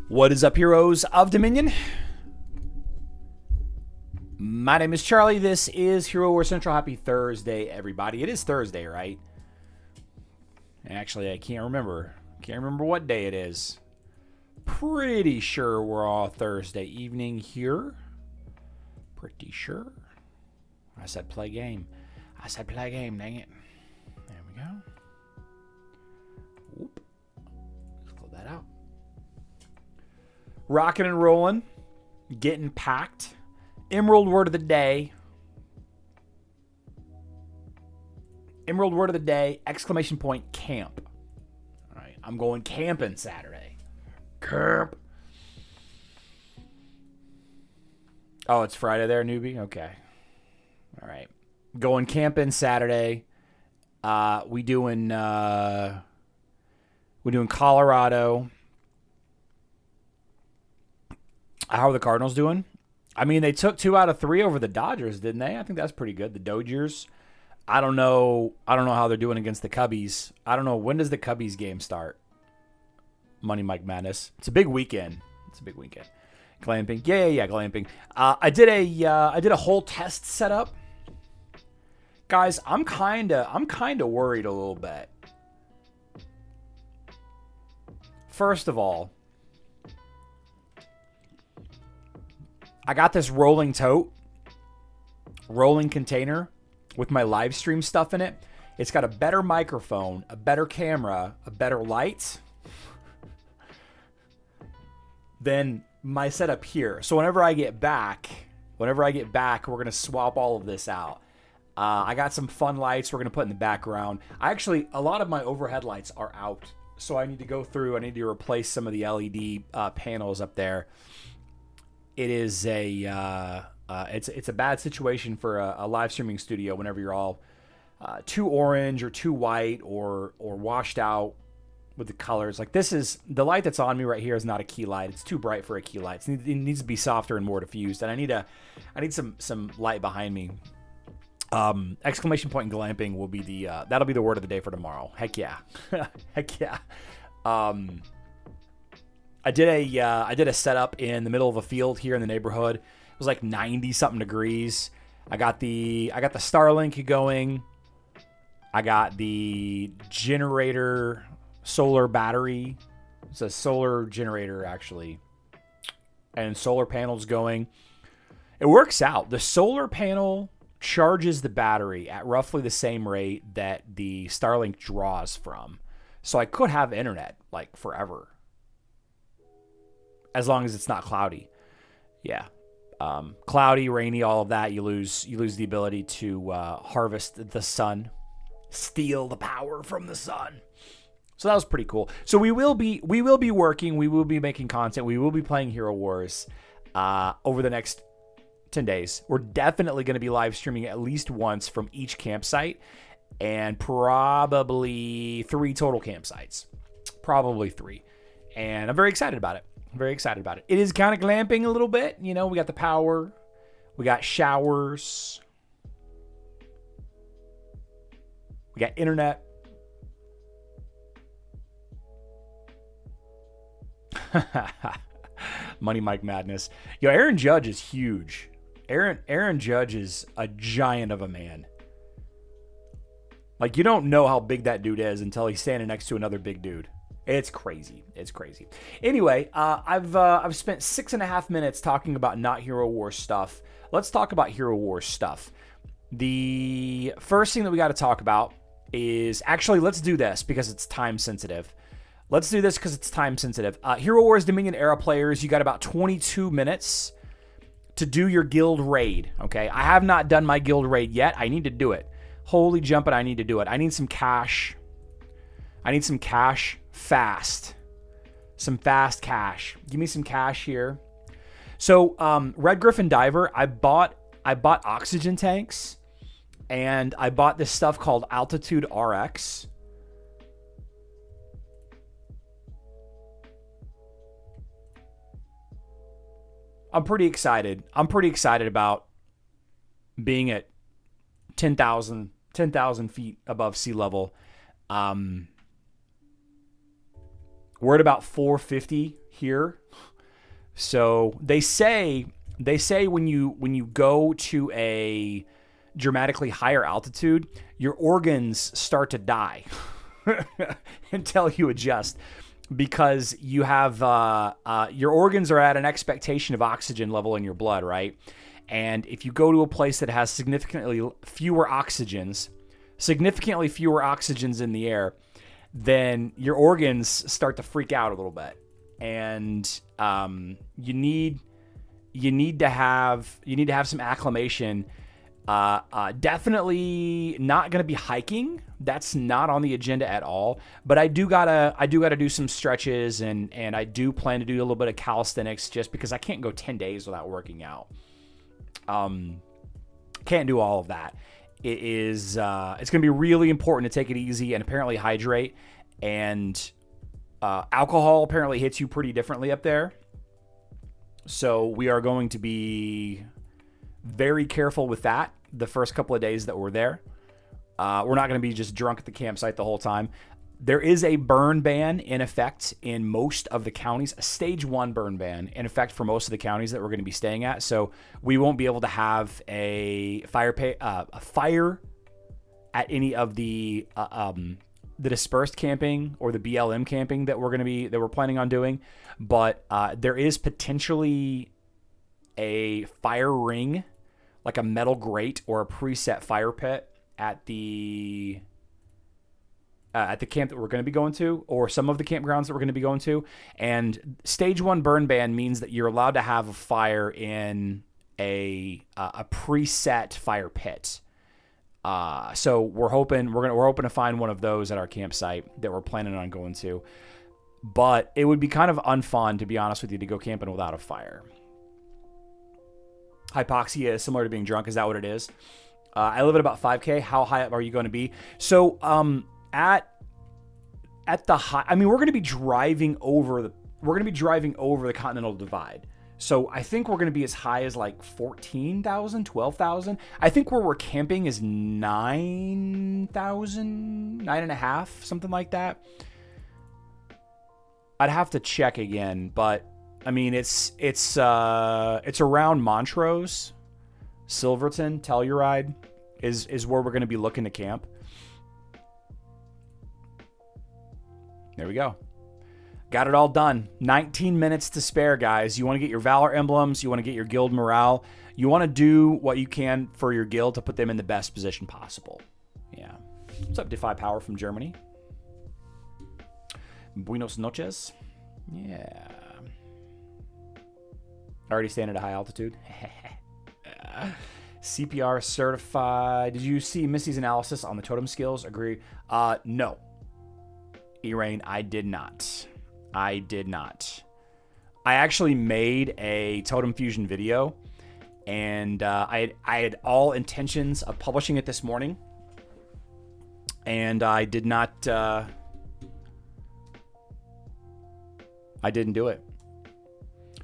What is up, heroes of Dominion? My name is Charlie. This is Hero War Central. Happy Thursday, everybody. It is Thursday, right? Actually, I can't remember. Can't remember what day it is. Pretty sure we're all Thursday evening here. Pretty sure. I said play game. I said play game, dang it. There we go. Whoop. Let's close that out. Rocking and rolling. Getting packed. Emerald word of the day. Emerald word of the day, exclamation point, camp. All right, I'm going camping Saturday. Camp. Oh, it's Friday there, newbie? Okay. All right. Going camping Saturday. We doing Colorado. How are the Cardinals doing? I mean, they took 2 out of 3 over the Dodgers, didn't they? I think that's pretty good. The Dodgers. I don't know how they're doing against the Cubbies. I don't know, when does the Cubbies game start? Money Mike Madness. It's a big weekend. Glamping. Yeah, glamping. I did a whole test setup. Guys, I'm kind of worried a little bit. First of all, I got this rolling tote, rolling container with my live stream stuff in it. It's got a better microphone, a better camera, a better light than my setup here. So whenever I get back, we're going to swap all of this out. I got some fun lights we're going to put in the background. A lot of my overhead lights are out. So I need to go through, I need to replace some of the LED panels up there. It is it's a bad situation for a live streaming studio whenever you're all too orange or too white or washed out with the colors. Like this is the light that's on me right here is not a key light. It's too bright for a key light. It needs to be softer and more diffused. And I need some light behind me. Exclamation point and glamping will be that'll be the word of the day for tomorrow. Heck yeah, heck yeah. I did a setup in the middle of a field here in the neighborhood. It was like 90 something degrees. I got the Starlink going. I got the generator solar battery. It's a solar generator actually. And solar panels going. It works out. The solar panel charges the battery at roughly the same rate that the Starlink draws from. So I could have internet like forever. As long as it's not cloudy. Yeah. Cloudy, rainy, all of that, you lose the ability to harvest the sun, steal the power from the sun. So that was pretty cool. So we will be working, we will be making content, we will be playing Hero Wars over the next 10 days. We're definitely going to be live streaming at least once from each campsite, and probably 3 total campsites. Probably 3. And I'm very excited about it. It is kind of glamping a little bit. You know, we got the power. We got showers. We got internet. Money Mike Madness. Yo, Aaron Judge is huge. Aaron Judge is a giant of a man. Like, you don't know how big that dude is until he's standing next to another big dude. It's crazy. Anyway, I've spent 6.5 minutes talking about not Hero Wars stuff. Let's talk about Hero Wars stuff. The first thing that we got to talk about is actually, let's do this because it's time sensitive. Hero Wars Dominion era players, you got about 22 minutes to do your guild raid. Okay, I have not done my guild raid yet. I need to do it. Holy jumping, I need to do it. I need some cash. Fast. Some fast cash. Give me some cash here. So, Red Griffin Diver, I bought oxygen tanks, and I bought this stuff called Altitude RX. I'm pretty excited about being at 10,000 feet above sea level. We're at about 450 here. So they say when you go to a dramatically higher altitude, your organs start to die until you adjust, because you have your organs are at an expectation of oxygen level in your blood, right? And if you go to a place that has significantly fewer oxygens in the air, then your organs start to freak out a little bit, and you need to have some acclimation. Definitely not going to be hiking. That's not on the agenda at all. But I do gotta do some stretches, and I do plan to do a little bit of calisthenics, just because I can't go 10 days without working out. Can't do all of that. It's going to be really important to take it easy and apparently hydrate. And alcohol apparently hits you pretty differently up there. So we are going to be very careful with that the first couple of days that we're there. We're not going to be just drunk at the campsite the whole time. There is a burn ban in effect in most of the counties, a stage 1 burn ban in effect for most of the counties that we're going to be staying at. So we won't be able to have a fire at any of the dispersed camping or the BLM camping that we're planning on doing. But there is potentially a fire ring, like a metal grate or a preset fire pit at the camp that we're going to be going to, or some of the campgrounds that we're going to be going to. And stage 1 burn ban means that you're allowed to have a fire in a preset fire pit. So we're hoping to find one of those at our campsite that we're planning on going to. But it would be kind of unfun, to be honest with you, to go camping without a fire. Hypoxia is similar to being drunk. Is that what it is? I live at about 5K. How high up are you going to be? So, at the high, I mean, we're going to be driving over the Continental Divide. So I think we're going to be as high as like 14,000, 12,000. I think where we're camping is 9,000, 9.5, something like that. I'd have to check again, but I mean, it's around Montrose, Silverton, Telluride is where we're going to be looking to camp. There we go. Got it all done. 19 minutes to spare, guys. You want to get your Valor emblems. You want to get your guild morale. You want to do what you can for your guild to put them in the best position possible. Yeah. What's up, Defy Power from Germany? Buenos noches. Yeah. Already staying at a high altitude. CPR certified. Did you see Missy's analysis on the totem skills? Agree. No. Elaine, I did not. I actually made a Totem Fusion video, and I had all intentions of publishing it this morning, and I did not. I didn't do it.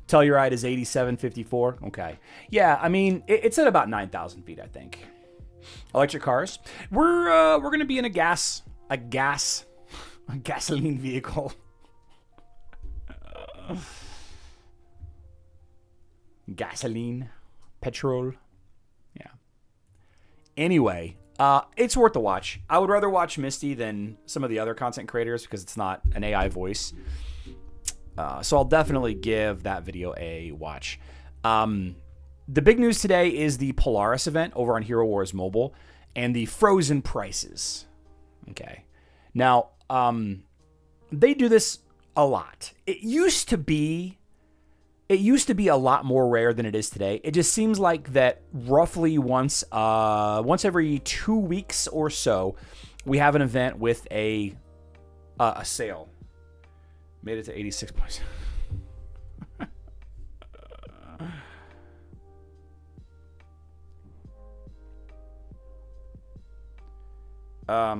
Telluride is 8754. Okay, yeah. I mean, it's at about 9,000 feet, I think. Electric cars. We're gonna be in a gasoline vehicle. Gasoline, petrol. Yeah. Anyway, it's worth the watch. I would rather watch Misty than some of the other content creators because it's not an AI voice. So I'll definitely give that video a watch. The big news today is the Polaris event over on Hero Wars Mobile and the frozen prices. Okay. Now, they do this a lot. It used to be a lot more rare than it is today. It just seems like that roughly once every 2 weeks or so, we have an event with a sale. Made it to 86 points. Yeah.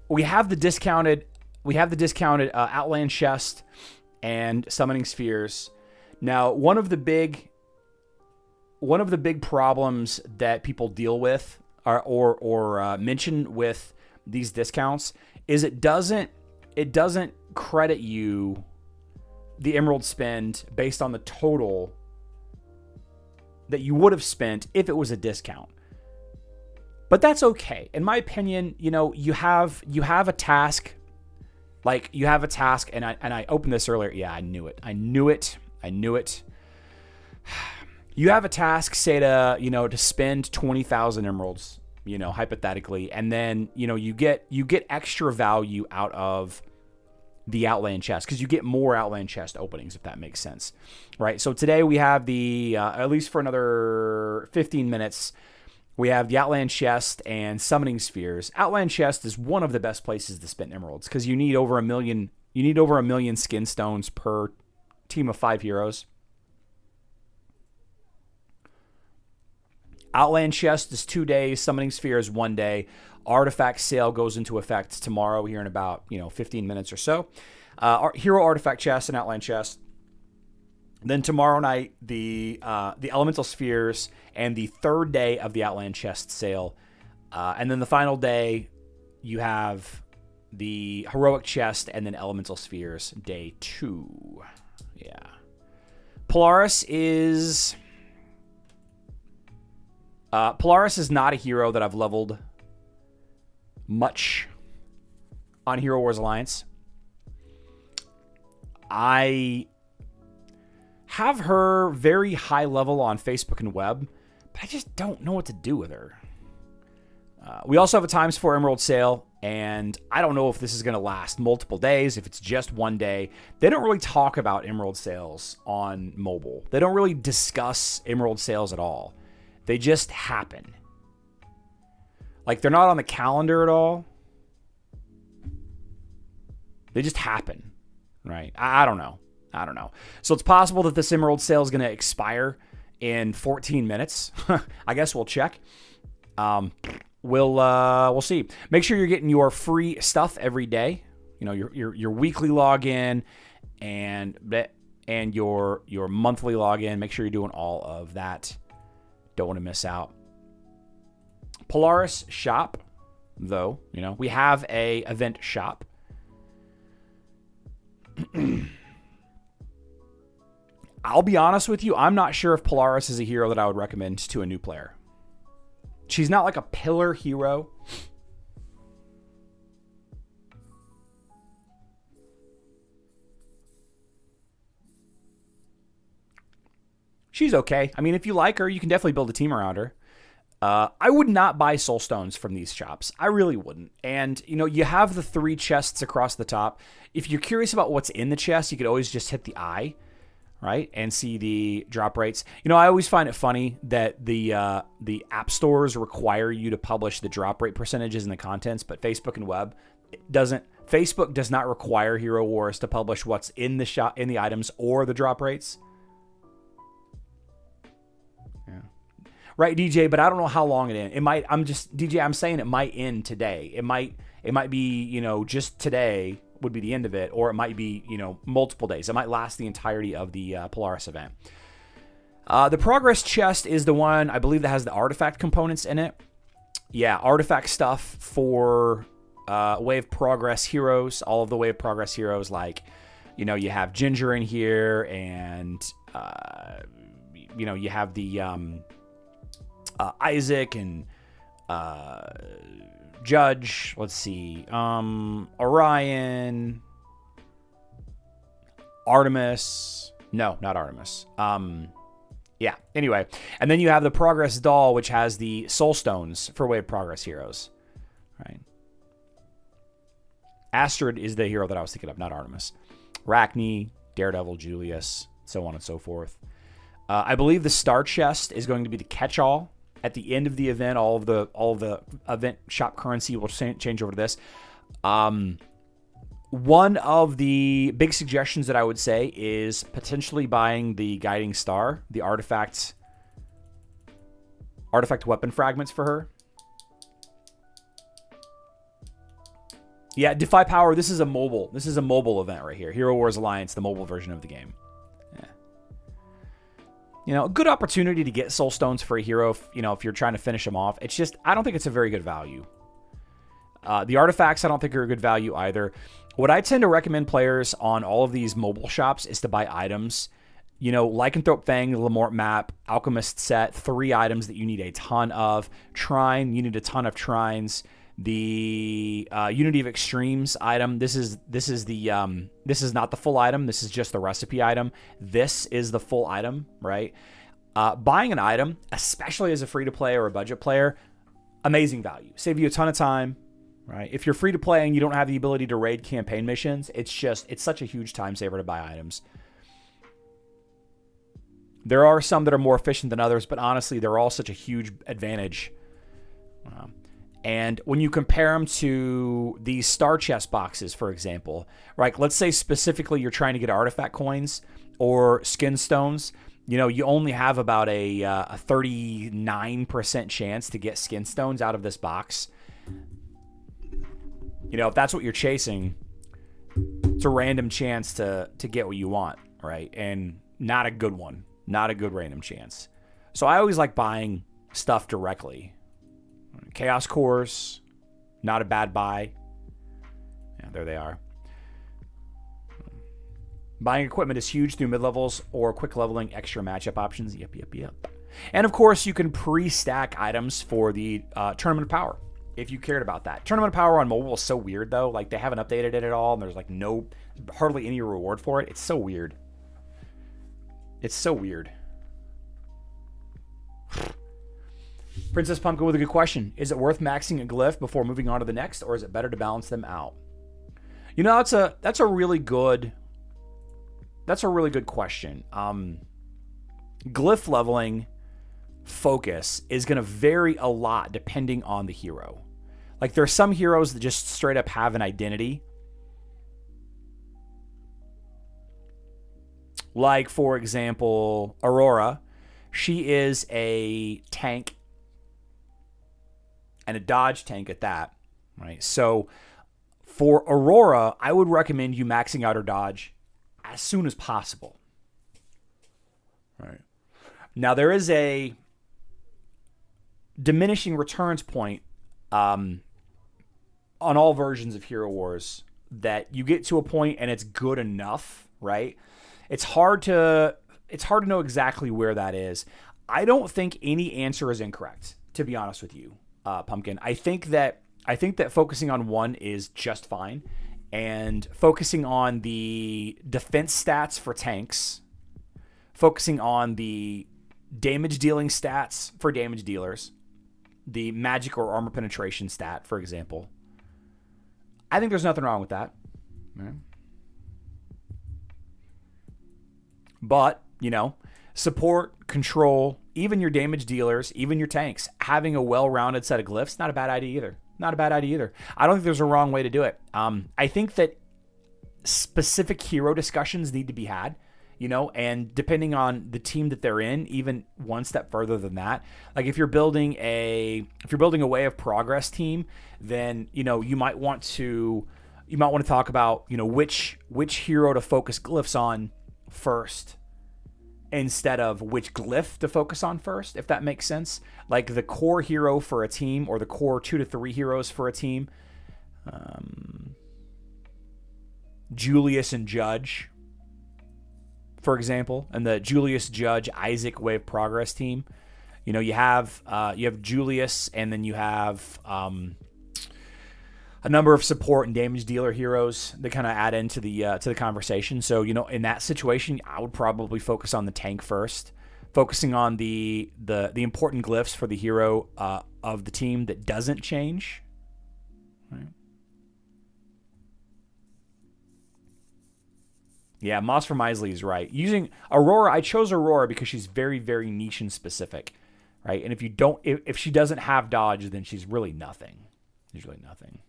We have the discounted Outland Chest and Summoning Spheres. Now, one of the big problems that people deal with or mention with these discounts is it doesn't credit you the emerald spend based on the total that you would have spent if it was a discount. But that's okay. In my opinion, you know, you have a task. Like, you have a task, and I opened this earlier. Yeah, I knew it. You have a task, say to spend 20,000 emeralds, you know, hypothetically, and then, you know, you get extra value out of the Outland chest because you get more Outland chest openings, if that makes sense, right? So today we have the at least for another 15 minutes, we have the Outland chest and summoning spheres. Outland chest is one of the best places to spend emeralds because you need over 1 million. You need over 1 million skin stones per team of 5 heroes. Outland chest is 2 days. Summoning sphere is 1 day. Artifact sale goes into effect tomorrow here in about 15 minutes or so. Hero artifact chest and Outland chest. Then tomorrow night, the elemental spheres and the 3rd day of the Outland chest sale. And then the final day, you have the heroic chest and then elemental spheres day 2. Yeah. Polaris is not a hero that I've leveled much on Hero Wars Alliance. I have her very high level on Facebook and web, but I just don't know what to do with her. We also have a ×4 Emerald sale, and I don't know if this is going to last multiple days, if it's just 1 day. They don't really talk about Emerald sales on mobile. They don't really discuss Emerald sales at all. They just happen. Like, they're not on the calendar at all. They just happen, right? I don't know. So it's possible that this Emerald sale is going to expire in 14 minutes. I guess we'll check. We'll see. Make sure you're getting your free stuff every day. You know, your weekly login and your monthly login. Make sure you're doing all of that. Don't want to miss out. Polaris shop, though, you know, we have a event shop. I'll be honest with you, I'm not sure if Polaris is a hero that I would recommend to a new player. She's not like a pillar hero. She's okay. I mean, if you like her, you can definitely build a team around her. I would not buy soul stones from these shops. I really wouldn't. And, you know, you have the 3 chests across the top. If you're curious about what's in the chest, you could always just hit the eye, right, and see the drop rates. You know, I always find it funny that the app stores require you to publish the drop rate percentages in the contents, but Facebook and web doesn't. Facebook does not require Hero Wars to publish what's in the shop, in the items, or the drop rates. Right, DJ, but I don't know how long it ends. It might. I'm saying it might end today. It might be, you know, just today would be the end of it, or it might be, you know, multiple days. It might last the entirety of the Polaris event. The progress chest is the one I believe that has the artifact components in it. Yeah, artifact stuff for Wave Progress heroes. All of the Wave Progress heroes, like, you know, you have Ginger in here, and you know, you have the Isaac and Judge. Let's see. Orion. Artemis. No, not Artemis. Yeah, anyway. And then you have the Progress Doll, which has the Soul Stones for Wave Progress heroes. Right. Astrid is the hero that I was thinking of, not Artemis. Arachne, Daredevil, Julius, so on and so forth. I believe the Star Chest is going to be the catch-all. At the end of the event, all of the event shop currency will change over to this. One of the big suggestions that I would say is potentially buying the Guiding Star, the artifact weapon fragments for her. Yeah, Defy Power. This is a mobile event right here. Hero Wars Alliance, the mobile version of the game. You know, a good opportunity to get soul stones for a hero, if you're trying to finish them off. It's just, I don't think it's a very good value. The artifacts I don't think are a good value either. What I tend to recommend players on all of these mobile shops is to buy items. You know, Lycanthrope Fang, the Lamort map, Alchemist set, 3 items that you need a ton of. Trine, you need a ton of Trines. The Unity of Extremes item, this is not the full item. This is just the recipe item. This is the full item, right? Buying an item, especially as a free-to-play or a budget player, amazing value. Save you a ton of time, right? If you're free-to-play and you don't have the ability to raid campaign missions, it's such a huge time saver to buy items. There are some that are more efficient than others, but honestly, they're all such a huge advantage. And when you compare them to these star chest boxes, for example, right? Let's say specifically you're trying to get artifact coins or skin stones. You know, you only have about a 39% chance to get skin stones out of this box. You know, if that's what you're chasing, it's a random chance to get what you want, right? And not a good one. Not a good random chance. So I always like buying stuff directly. Chaos Cores, not a bad buy. Yeah, there they are. Buying equipment is huge through mid-levels or quick leveling extra matchup options. Yep. And of course, you can pre-stack items for the Tournament of Power if you cared about that. Tournament of Power on mobile is so weird, though. Like, they haven't updated it at all, and there's like hardly any reward for it. It's so weird. It's so weird. Princess Pumpkin with a good question. Is it worth maxing a glyph before moving on to the next, or is it better to balance them out? You know, that's a really good question. Glyph leveling focus is going to vary a lot depending on the hero. Like, there are some heroes that just straight up have an identity. Like, for example, Aurora. She is a tank and a dodge tank at that, right? So for Aurora, I would recommend you maxing out her dodge as soon as possible. Right. Now, there is a diminishing returns point on all versions of Hero Wars that you get to a point and it's good enough, right? It's hard to know exactly where that is. I don't think any answer is incorrect, to be honest with you, Pumpkin. I think that focusing on one is just fine, and focusing on the defense stats for tanks, focusing on the damage dealing stats for damage dealers, the magic or armor penetration stat, for example. I think there's nothing wrong with that. Right. But, you know, support, control, even your damage dealers, even your tanks, having a well-rounded set of glyphs, not a bad idea either. Not a bad idea either. I don't think there's a wrong way to do it. I think that specific hero discussions need to be had, you know, and depending on the team that they're in, even one step further than that. Like, if you're building a way of progress team, then, you know, you might want to talk about, you know, which hero to focus glyphs on first instead of which glyph to focus on first, if that makes sense. Like, the core hero for a team, or the core 2 to 3 heroes for a team. Julius and Judge, for example, and the Julius, Judge, Isaac way of progress team. You know, you have Julius, and then you have a number of support and damage dealer heroes that kind of add into the conversation. So, you know, in that situation, I would probably focus on the tank first, focusing on the important glyphs for the hero of the team that doesn't change. Right. Yeah, Moss from Isley is right. Using Aurora, I chose Aurora because she's very, very niche and specific, right? And if she doesn't have dodge, then she's really nothing. She's really nothing.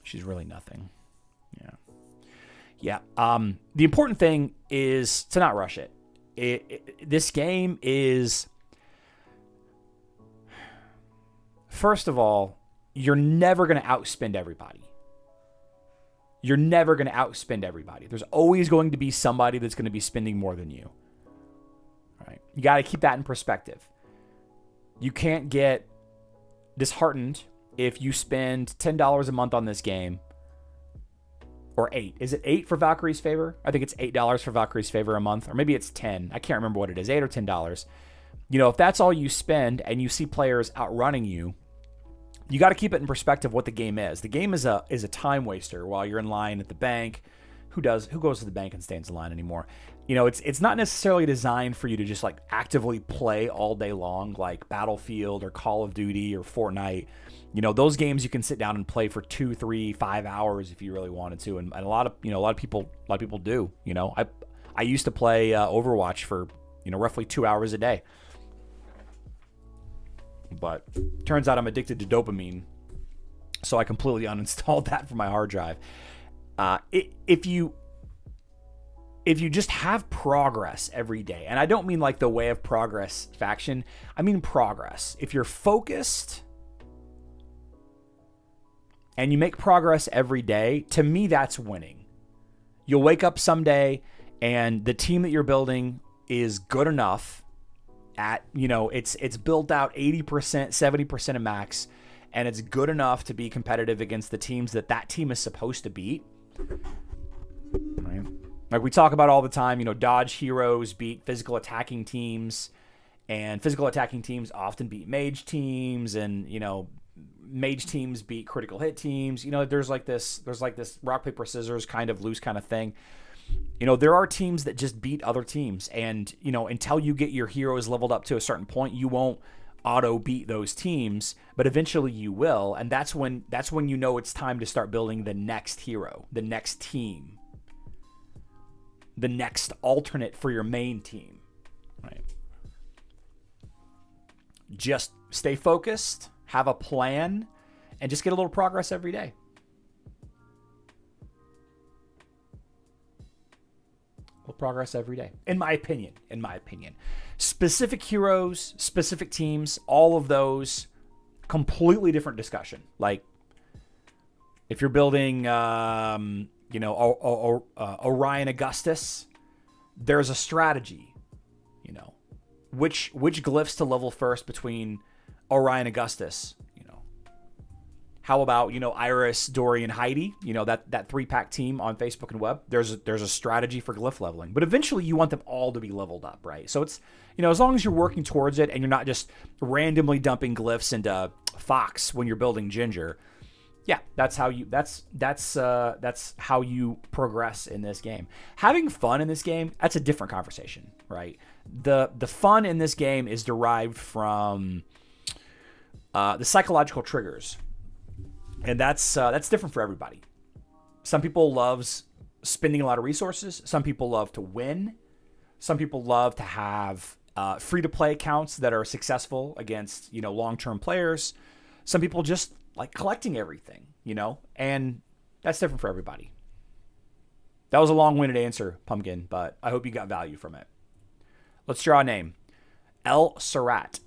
She's really nothing. Yeah. The important thing is to not rush it. This game is, first of all, you're never going to outspend everybody. You're never going to outspend everybody. There's always going to be somebody that's going to be spending more than you. All right? You got to keep that in perspective. You can't get disheartened if you spend $10 a month on this game, or 8. Is it 8 for Valkyrie's Favor? I think it's $8 for Valkyrie's Favor a month, or maybe it's 10. I can't remember what it is, $8 or $10. You know, if that's all you spend and you see players outrunning you, you got to keep it in perspective what the game is. The game is a time waster while you're in line at the bank. Who goes to the bank and stands in line anymore? You know, it's not necessarily designed for you to just like actively play all day long, like Battlefield or Call of Duty or Fortnite. You know, those games you can sit down and play for 2, 3, 5 hours if you really wanted to, and a lot of people do. You know, I used to play Overwatch for roughly 2 hours a day, but turns out I'm addicted to dopamine, so I completely uninstalled that from my hard drive. If you just have progress every day, and I don't mean like the Way of Progress faction, I mean progress. If you're focused and you make progress every day, to me, that's winning. You'll wake up someday and the team that you're building is good enough at, it's built out 80%, 70% of max, and it's good enough to be competitive against the teams that team is supposed to beat. Right? Like we talk about all the time, dodge heroes beat physical attacking teams, and physical attacking teams often beat mage teams, and mage teams beat critical hit teams. There's like this rock paper scissors kind of loose kind of thing. There are teams that just beat other teams, and until you get your heroes leveled up to a certain point, you won't auto beat those teams, but eventually you will, and that's when it's time to start building the next hero, the next team, the next alternate for your main team. Right? Just stay focused, have a plan, and just get a little progress every day. Progress every day, in my opinion. Specific heroes, specific teams, all of those, completely different discussion. Like if you're building Orion Augustus, there's a strategy. Which glyphs to level first between Orion Augustus. How about, Iris, Dory, and Heidi? That 3-pack team on Facebook and web. There's a strategy for glyph leveling. But eventually you want them all to be leveled up, right? So it's, as long as you're working towards it and you're not just randomly dumping glyphs into Fox when you're building Ginger. Yeah, that's how you progress in this game. Having fun in this game, that's a different conversation, right? The fun in this game is derived from the psychological triggers. And that's different for everybody. Some people love spending a lot of resources. Some people love to win. Some people love to have free-to-play accounts that are successful against, long-term players. Some people just like collecting everything, and that's different for everybody. That was a long-winded answer, Pumpkin, but I hope you got value from it. Let's draw a name. El Surat.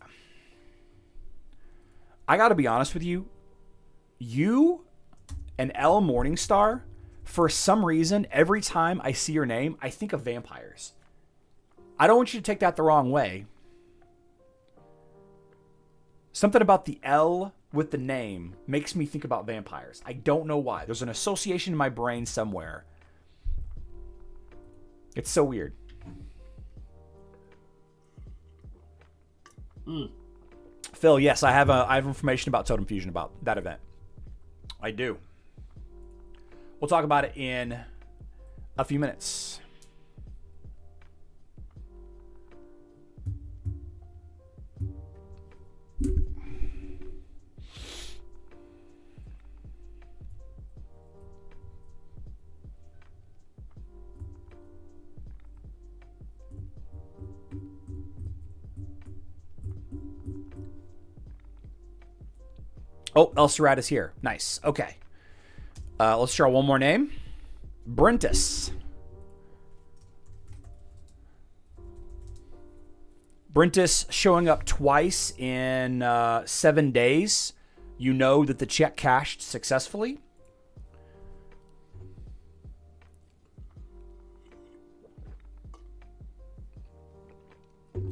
I got to be honest with you. You and L Morningstar, for some reason, every time I see your name, I think of vampires. I don't want you to take that the wrong way. Something about the L with the name makes me think about vampires. I don't know why. There's an association in my brain somewhere. It's so weird. Phil, yes, I have information about Totem Fusion, about that event. I do. We'll talk about it in a few minutes. Oh, El Surat is here. Nice. Okay. Let's draw one more name. Brentus. Brentus showing up twice in 7 days. You know that the check cashed successfully.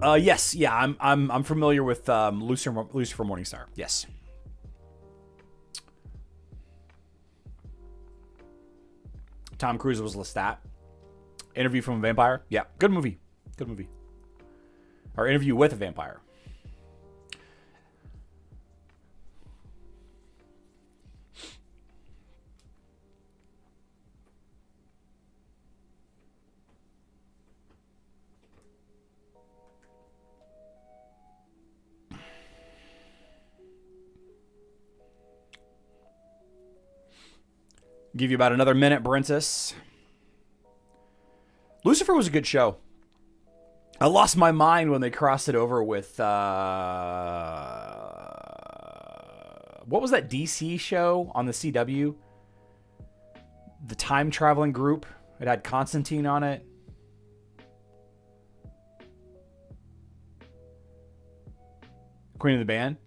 Yes, yeah, I'm familiar with Lucifer Morningstar. Yes. Tom Cruise was Lestat. Interview from a Vampire. Yeah, good movie. Good movie. Or Interview with a Vampire. Give you about another minute, Brentis. Lucifer was a good show. I lost my mind when they crossed it over with what was that DC show on the CW? The time traveling group. It had Constantine on it. Queen of the Band.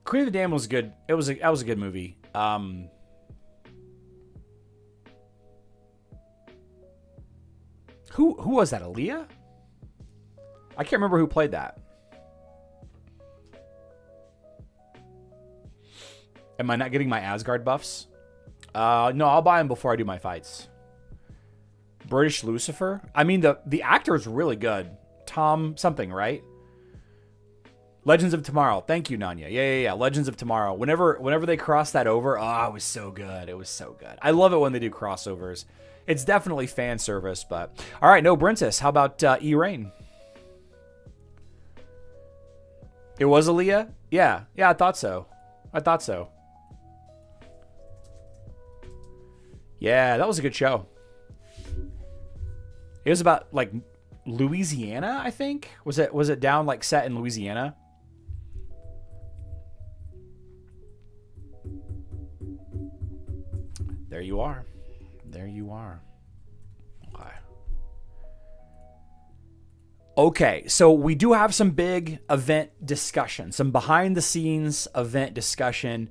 Queen of the Dam was good. That was a good movie. Who was that? Aaliyah? I can't remember who played that. Am I not getting my Asgard buffs? No, I'll buy them before I do my fights. British Lucifer? I mean, the actor is really good. Tom something, right? Legends of Tomorrow. Thank you, Nanya. Yeah. Legends of Tomorrow. Whenever they cross that over, it was so good. It was so good. I love it when they do crossovers. It's definitely fan service, but... All right, no Brentis. How about E-Rain? It was Aaliyah? Yeah, I thought so. Yeah, that was a good show. It was about, like, Louisiana, I think? Was it down, like, set in Louisiana? There you are. Okay, so we do have some big event discussion, some behind-the-scenes event discussion.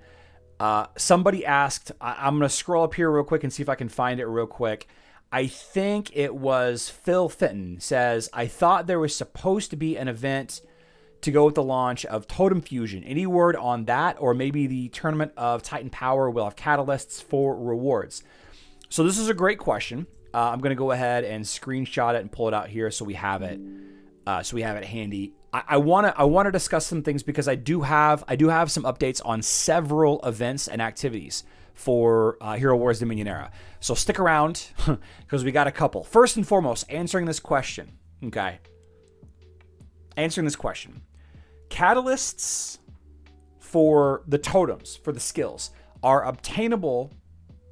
Somebody asked, I'm going to scroll up here real quick and see if I can find it real quick. I think it was Phil Fitton says, I thought there was supposed to be an event to go with the launch of Totem Fusion. Any word on that? Or maybe the Tournament of Titan Power will have catalysts for rewards. So this is a great question. I'm going to go ahead and screenshot it and pull it out here so we have it. Handy. I want to discuss some things because I do have some updates on several events and activities for Hero Wars Dominion Era. So stick around because we got a couple. First and foremost, answering this question. Okay. Answering this question. Catalysts for the totems, for the skills, are obtainable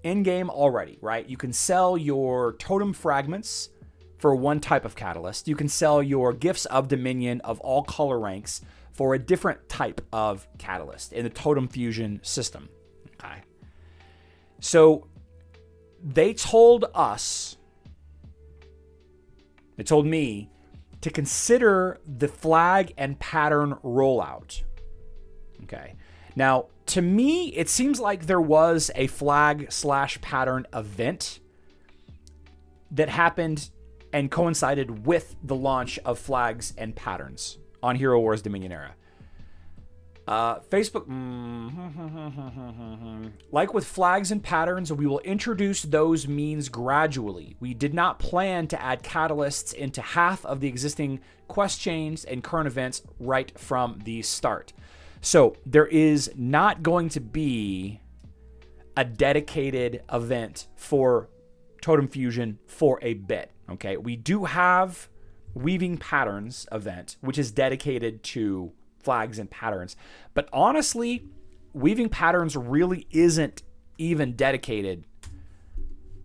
in-game already, right? You can sell your totem fragments for one type of catalyst. You can sell your gifts of Dominion of all color ranks for a different type of catalyst in the Totem Fusion system. Okay. So they told me to consider the flag and pattern rollout. Okay. Now, to me, it seems like there was a flag/pattern event that happened and coincided with the launch of flags and patterns on Hero Wars Dominion Era. Facebook, like with flags and patterns, we will introduce those means gradually. We did not plan to add catalysts into half of the existing quest chains and current events right from the start. So there is not going to be a dedicated event for Totem Fusion for a bit. Okay, we do have Weaving Patterns event, which is dedicated to flags and patterns. But honestly, Weaving Patterns really isn't even dedicated.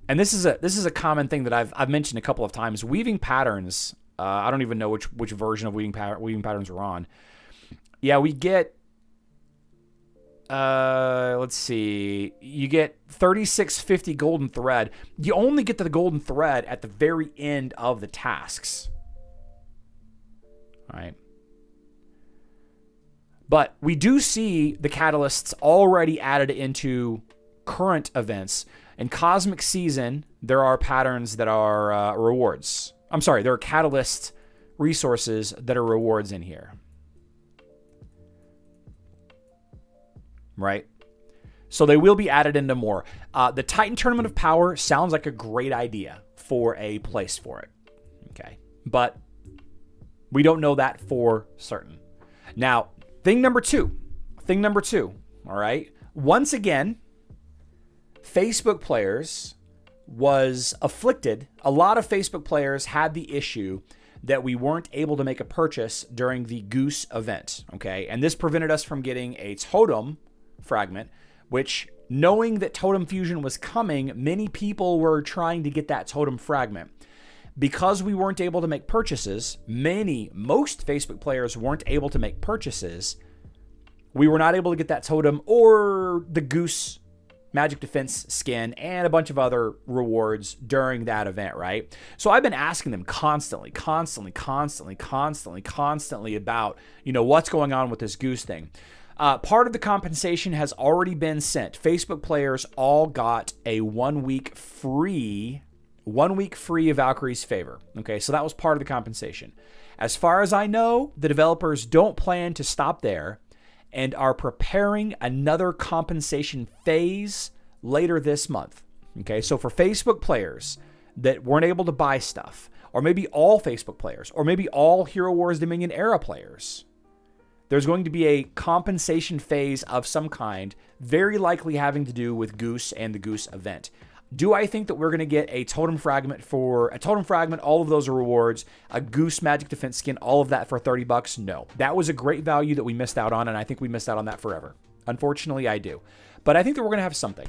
And this is a common thing that I've mentioned a couple of times. Weaving Patterns, I don't even know which version of Weaving Patterns we're on. Yeah, we get let's see. You get 3650 golden thread. You only get the golden thread at the very end of the tasks. All right. But we do see the catalysts already added into current events. In Cosmic Season, there are patterns that are rewards. I'm sorry, there are catalyst resources that are rewards in here. Right? So they will be added into more. The Titan Tournament of Power sounds like a great idea for a place for it. Okay. But we don't know that for certain. Now, thing number two, all right? Once again, Facebook players was afflicted. A lot of Facebook players had the issue that we weren't able to make a purchase during the Goose event, okay? And this prevented us from getting a totem fragment, which, knowing that Totem Fusion was coming, many people were trying to get that totem fragment. Because we weren't able to make purchases, most Facebook players weren't able to make purchases, we were not able to get that totem or the Goose Magic Defense skin and a bunch of other rewards during that event, right? So I've been asking them constantly about, what's going on with this Goose thing. Part of the compensation has already been sent. Facebook players all got a 1 week free of Valkyrie's Favor. Okay, so that was part of the compensation. As far as I know, the developers don't plan to stop there and are preparing another compensation phase later this month. Okay, so for Facebook players that weren't able to buy stuff, or maybe all Facebook players, or maybe all Hero Wars Dominion era players, there's going to be a compensation phase of some kind, very likely having to do with Goose and the Goose event. Do I think that we're going to get a totem fragment, all of those are rewards, a Goose Magic Defense skin, all of that for $30? No. That was a great value that we missed out on, and I think we missed out on that forever. Unfortunately, I do. But I think that we're going to have something.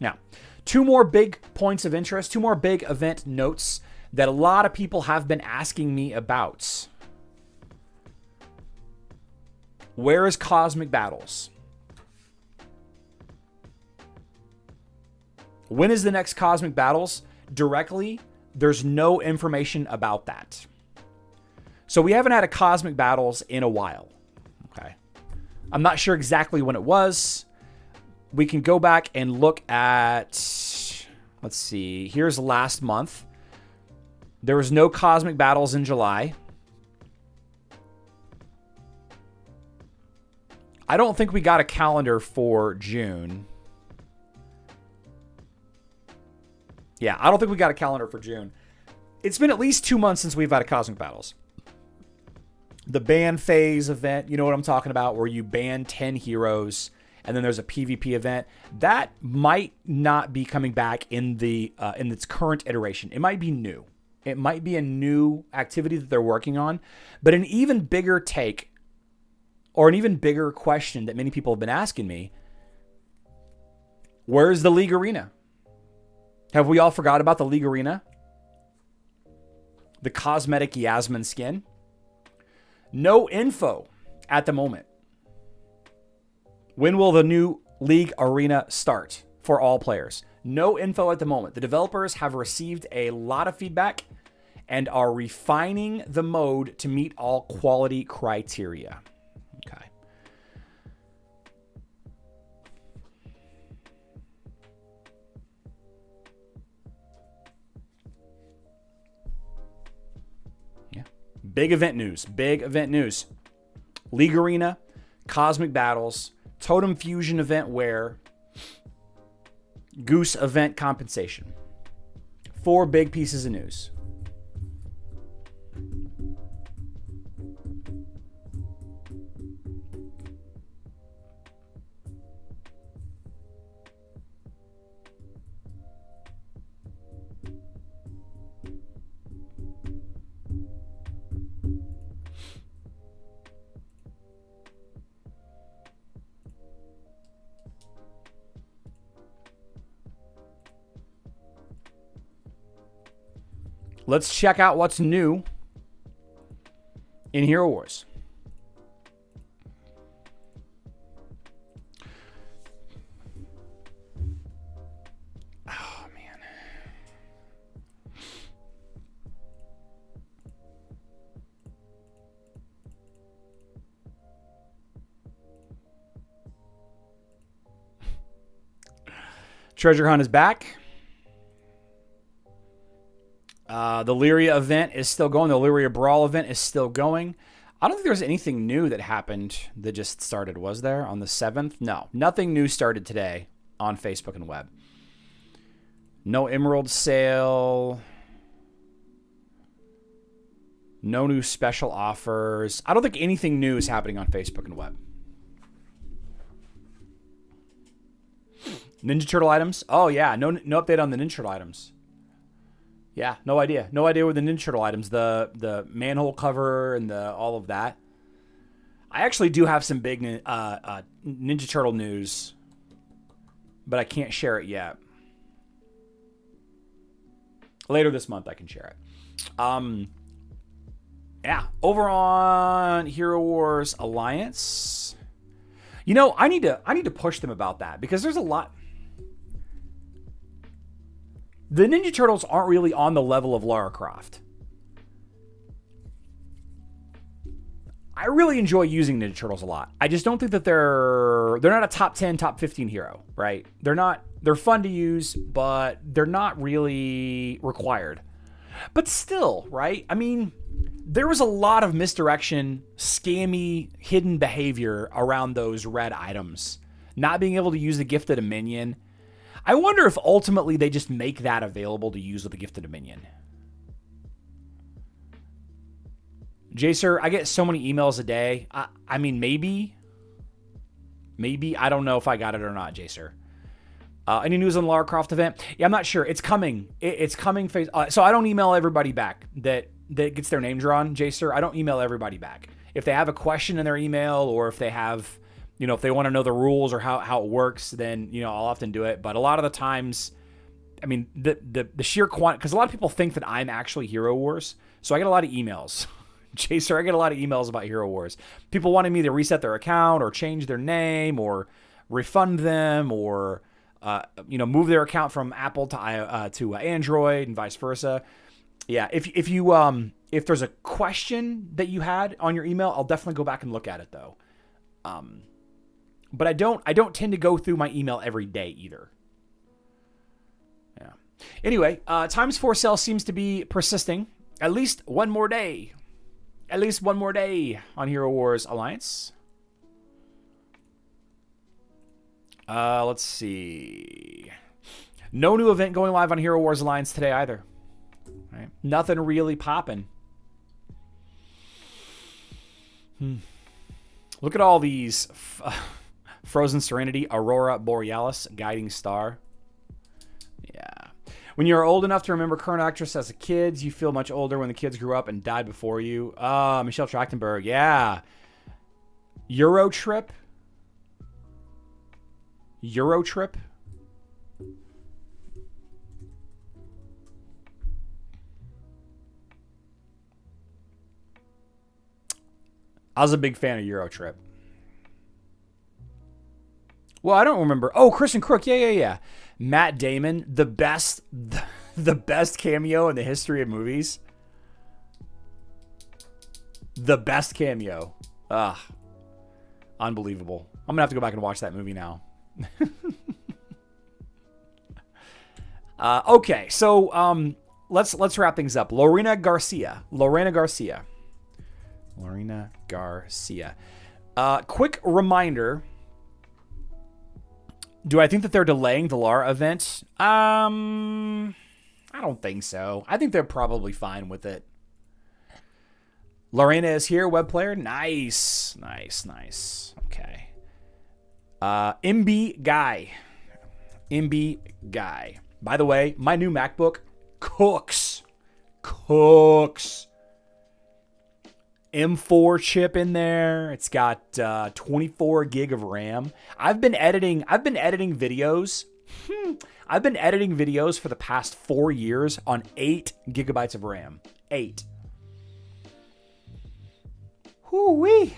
Now, two more big points of interest, two more big event notes that a lot of people have been asking me about. Where is Cosmic Battles? When is the next Cosmic Battles? Directly, there's no information about that. So we haven't had a Cosmic Battles in a while. Okay. I'm not sure exactly when it was. We can go back and look at, let's see, here's last month. There was no Cosmic Battles in July. I don't think we got a calendar for June. Yeah, I don't think we got a calendar for June. It's been at least 2 months since we've had a Cosmic Battles. The ban phase event, you know what I'm talking about, where you ban 10 heroes and then there's a PvP event. That might not be coming back in its current iteration. It might be new. It might be a new activity that they're working on. But an even bigger take, or an even bigger question that many people have been asking me, where's the League Arena? Have we all forgot about the League Arena? The cosmetic Yasmin skin? No info at the moment. When will the new League Arena start for all players? No info at the moment. The developers have received a lot of feedback and are refining the mode to meet all quality criteria. Okay. Yeah. Big event news. League Arena, Cosmic Battles, Totem Fusion event wear, Goose event compensation. 4 big pieces of news. Let's check out what's new in Hero Wars. Oh, man. Treasure Hunt is back. The Lyria event is still going. The Lyria Brawl event is still going. I don't think there's anything new that happened that just started, was there? On the 7th? No. Nothing new started today on Facebook and web. No Emerald sale. No new special offers. I don't think anything new is happening on Facebook and web. Ninja Turtle items? Oh, yeah. No update on the Ninja Turtle items. Yeah, no idea. No idea with the Ninja Turtle items. The manhole cover and all of that. I actually do have some big Ninja Turtle news, but I can't share it yet. Later this month, I can share it. Yeah, over on Hero Wars Alliance. You know, I need to push them about that because there's a lot. The Ninja Turtles aren't really on the level of Lara Croft. I really enjoy using Ninja Turtles a lot. I just don't think that they're not a top 10, top 15 hero, right? They're fun to use, but they're not really required. But still, right? I mean, there was a lot of misdirection, scammy, hidden behavior around those red items. Not being able to use the Gift of Dominion. I wonder if ultimately they just make that available to use with the Gift of Dominion. Jacer, I get so many emails a day. I mean, maybe. I don't know if I got it or not, Jacer. Any news on the Lara Croft event? Yeah, I'm not sure. It's coming. It's coming. So I don't email everybody back that gets their name drawn, Jacer. I don't email everybody back. If they have a question in their email or if they have, if they want to know the rules or how it works, then, I'll often do it. But a lot of the times, I mean, the sheer quantity, because a lot of people think that I'm actually Hero Wars. So I get a lot of emails. Jacer, I get a lot of emails about Hero Wars. People wanting me to reset their account or change their name or refund them or, move their account from Apple to Android and vice versa. Yeah, if there's a question that you had on your email, I'll definitely go back and look at it though. But I don't tend to go through my email every day either. Yeah. Anyway, times 4 sale seems to be persisting. At least one more day. At least one more day on Hero Wars Alliance. Let's see. No new event going live on Hero Wars Alliance today either. Right. Nothing really popping. Look at all these. Frozen Serenity, Aurora Borealis, Guiding Star. Yeah. When you're old enough to remember current actress as a kid, you feel much older when the kids grew up and died before you. Michelle Trachtenberg. Yeah. Eurotrip. I was a big fan of Eurotrip. Well, I don't remember. Oh, Kristen Crook. Yeah. Matt Damon, the best cameo in the history of movies. The best cameo. Unbelievable. I'm going to have to go back and watch that movie now. Okay, so let's wrap things up. Lorena Garcia. Quick reminder. Do I think that they're delaying the Lara event? I don't think so. I think they're probably fine with it. Lorena is here, web player. Nice. Okay. MB Guy. By the way, my new MacBook cooks. M4 chip in there. It's got 24 gig of RAM. I've been editing videos. I've been editing videos for the past 4 years on 8 gigabytes of RAM. 8. Whoo-wee.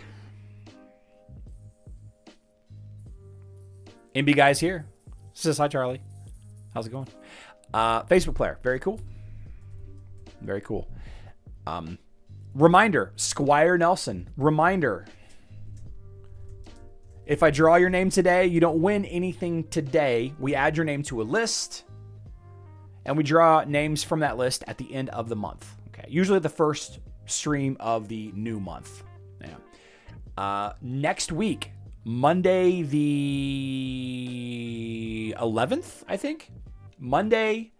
MB Guy's here. Says hi, Charlie. How's it going? Facebook player. Very cool. Reminder, Squire Nelson. Reminder. If I draw your name today, you don't win anything today. We add your name to a list, and we draw names from that list at the end of the month. Okay, usually the first stream of the new month. Yeah. Next week, Monday the 11th, I think. Monday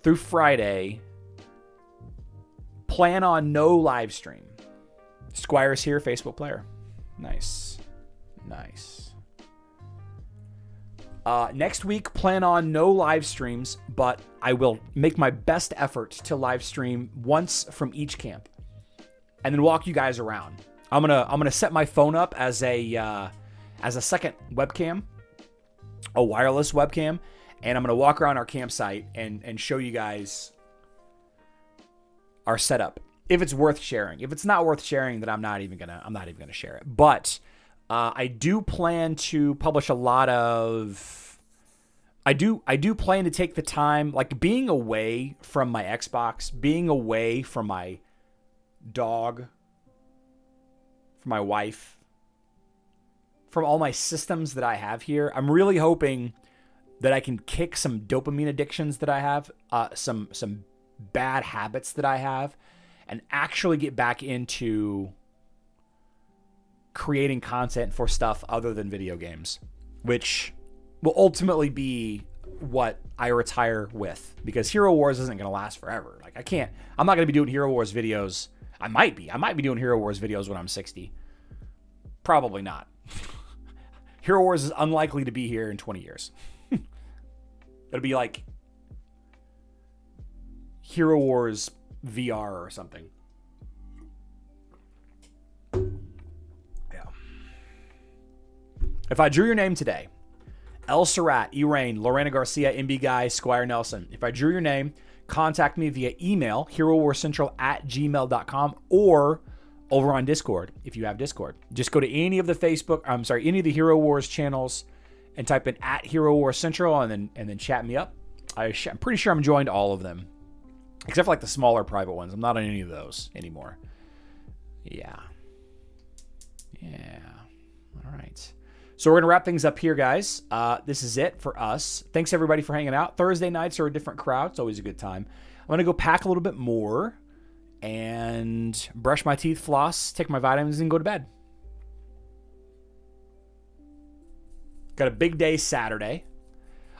through Friday, plan on no live stream. Squire's here, Facebook player. Nice. Nice. Next week, plan on no live streams, but I will make my best effort to live stream once from each camp, and then walk you guys around. I'm gonna set my phone up as a second webcam, a wireless webcam, and I'm gonna walk around our campsite and show you guys our setup. If it's worth sharing. If it's not worth sharing, then I'm not even gonna share it. But I do plan to publish a lot of. I do plan to take the time, like being away from my Xbox, being away from my dog, from my wife, from all my systems that I have here. I'm really hoping that I can kick some dopamine addictions that I have, some bad habits that I have, and actually get back into creating content for stuff other than video games, which will ultimately be what I retire with, because Hero Wars isn't going to last forever. Like I'm not going to be doing Hero Wars videos. I might be doing Hero Wars videos when I'm 60. Probably not. Hero Wars is unlikely to be here in 20 years. It'll be like Hero Wars VR or something. Yeah. If I drew your name today, El Surratt, Erain, Lorena Garcia, MB Guy, Squire Nelson. If I drew your name, contact me via email, herowarcentral@gmail.com, or over on Discord if you have Discord. Just go to any of the Hero Wars channels and type in @HeroWarsCentral and then chat me up. I'm pretty sure I'm joined all of them, except for like the smaller private ones. I'm not on any of those anymore. Yeah. All right. So we're going to wrap things up here, guys. This is it for us. Thanks, everybody, for hanging out. Thursday nights are a different crowd. It's always a good time. I'm going to go pack a little bit more and brush my teeth, floss, take my vitamins, and go to bed. Got a big day Saturday.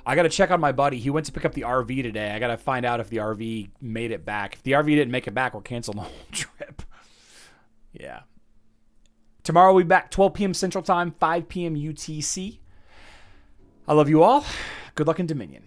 I got to check on my buddy. He went to pick up the RV today. I got to find out if the RV made it back. If the RV didn't make it back, we'll cancel the whole trip. Yeah. Tomorrow we'll be back 12 p.m. Central Time, 5 p.m. UTC. I love you all. Good luck in Dominion.